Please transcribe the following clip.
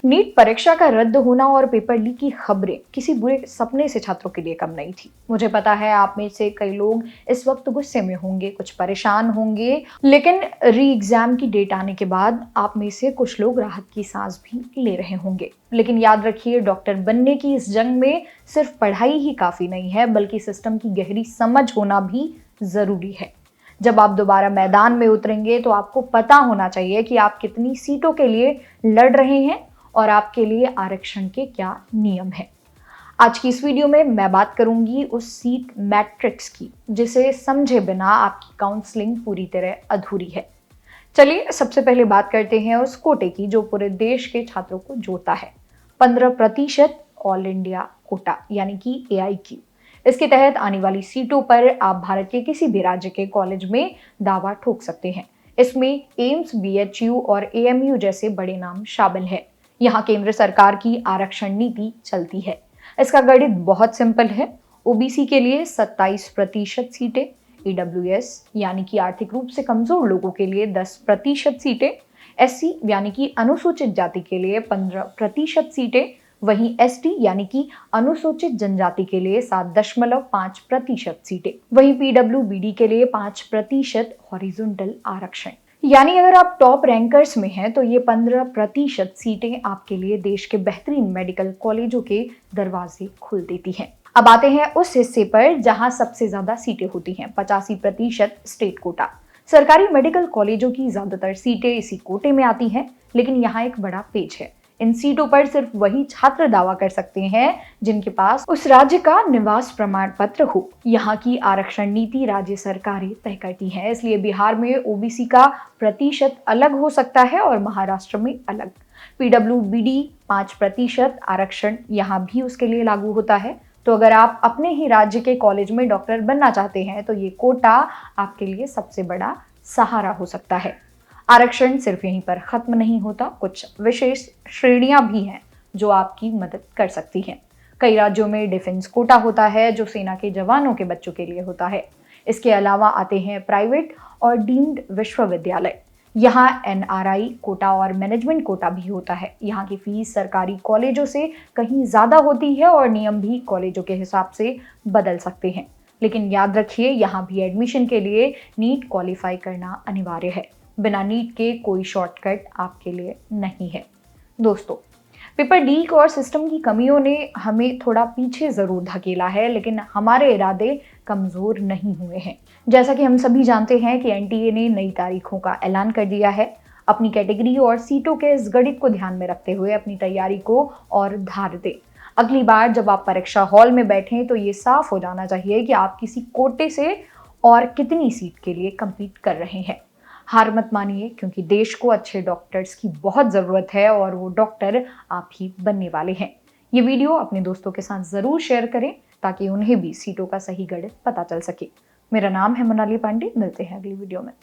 NEET परीक्षा का रद्द होना और पेपर लीक की खबरें किसी बुरे सपने से छात्रों के लिए कम नहीं थी। मुझे पता है आप में से कई लोग इस वक्त गुस्से में होंगे, कुछ परेशान होंगे, लेकिन री एग्जाम की डेट आने के बाद आप में से कुछ लोग राहत की सांस भी ले रहे होंगे। लेकिन याद रखिए, डॉक्टर बनने की इस जंग में सिर्फ पढ़ाई ही काफी नहीं है, बल्कि सिस्टम की गहरी समझ होना भी जरूरी है। जब आप दोबारा मैदान में उतरेंगे तो आपको पता होना चाहिए कि आप कितनी सीटों के लिए लड़ रहे हैं और आपके लिए आरक्षण के क्या नियम हैं। आज की इस वीडियो में मैं बात करूंगी उस सीट मैट्रिक्स की जिसे समझे बिना आपकी काउंसलिंग पूरी तरह अधूरी है। चलिए सबसे पहले बात करते हैं उस कोटे की जो पूरे देश के छात्रों को जोड़ता है। 15% ऑल इंडिया कोटा यानी कि AIQ। इसके तहत आने वाली सीटों पर आप भारत के किसी भी राज्य के कॉलेज में दावा ठोक सकते हैं। इसमें एम्स, BHU और AMU जैसे बड़े नाम शामिल हैं। यहाँ केंद्र सरकार की आरक्षण नीति चलती है। इसका गणित बहुत सिंपल है। OBC के लिए 27% सीटें, EWS यानी कि आर्थिक रूप से कमजोर लोगों के लिए 10% सीटें, SC यानी कि अनुसूचित जाति के लिए 15% सीटें, वहीं ST यानी कि अनुसूचित जनजाति के लिए 7.5% सीटें, वहीं PWBD के लिए 5% हॉरिजॉन्टल आरक्षण। यानी अगर आप टॉप रैंकर्स में हैं तो ये 15% सीटें आपके लिए देश के बेहतरीन मेडिकल कॉलेजों के दरवाजे खोल देती हैं। अब आते हैं उस हिस्से पर जहां सबसे ज्यादा सीटें होती हैं, 85% स्टेट कोटा। सरकारी मेडिकल कॉलेजों की ज्यादातर सीटें इसी कोटे में आती हैं, लेकिन यहाँ एक बड़ा पेच है। इन सीटों पर सिर्फ वही छात्र दावा कर सकते हैं जिनके पास उस राज्य का निवास प्रमाण पत्र हो। यहाँ की आरक्षण नीति राज्य सरकारें तय करती हैं, इसलिए बिहार में OBC का प्रतिशत अलग हो सकता है और महाराष्ट्र में अलग। PWBD 5% आरक्षण यहाँ भी उसके लिए लागू होता है। तो अगर आप अपने ही राज्य के कॉलेज में डॉक्टर बनना चाहते हैं तो ये कोटा आपके लिए सबसे बड़ा सहारा हो सकता है। आरक्षण सिर्फ यहीं पर खत्म नहीं होता, कुछ विशेष श्रेणियां भी हैं जो आपकी मदद कर सकती हैं। कई राज्यों में डिफेंस कोटा होता है जो सेना के जवानों के बच्चों के लिए होता है। इसके अलावा आते हैं प्राइवेट और डीम्ड विश्वविद्यालय। यहाँ NRI कोटा और मैनेजमेंट कोटा भी होता है। यहाँ की फीस सरकारी कॉलेजों से कहीं ज्यादा होती है और नियम भी कॉलेजों के हिसाब से बदल सकते हैं। लेकिन याद रखिए, यहाँ भी एडमिशन के लिए नीट क्वालिफाई करना अनिवार्य है। बिना नीट के कोई शॉर्टकट आपके लिए नहीं है। दोस्तों, पेपर लीक और सिस्टम की कमियों ने हमें थोड़ा पीछे जरूर धकेला है, लेकिन हमारे इरादे कमजोर नहीं हुए हैं। जैसा कि हम सभी जानते हैं कि NTA ने नई तारीखों का ऐलान कर दिया है। अपनी कैटेगरी और सीटों के इस गणित को ध्यान में रखते हुए अपनी तैयारी को और धार दें। अगली बार जब आप परीक्षा हॉल में बैठें तो ये साफ हो जाना चाहिए कि आप किसी कोटे से और कितनी सीट के लिए compete कर रहे हैं। हार मत मानिए, क्योंकि देश को अच्छे डॉक्टर्स की बहुत ज़रूरत है और वो डॉक्टर आप ही बनने वाले हैं। ये वीडियो अपने दोस्तों के साथ ज़रूर शेयर करें ताकि उन्हें भी सीटों का सही गणित पता चल सके। मेरा नाम है मोनाली पांडे, मिलते हैं अगली वीडियो में।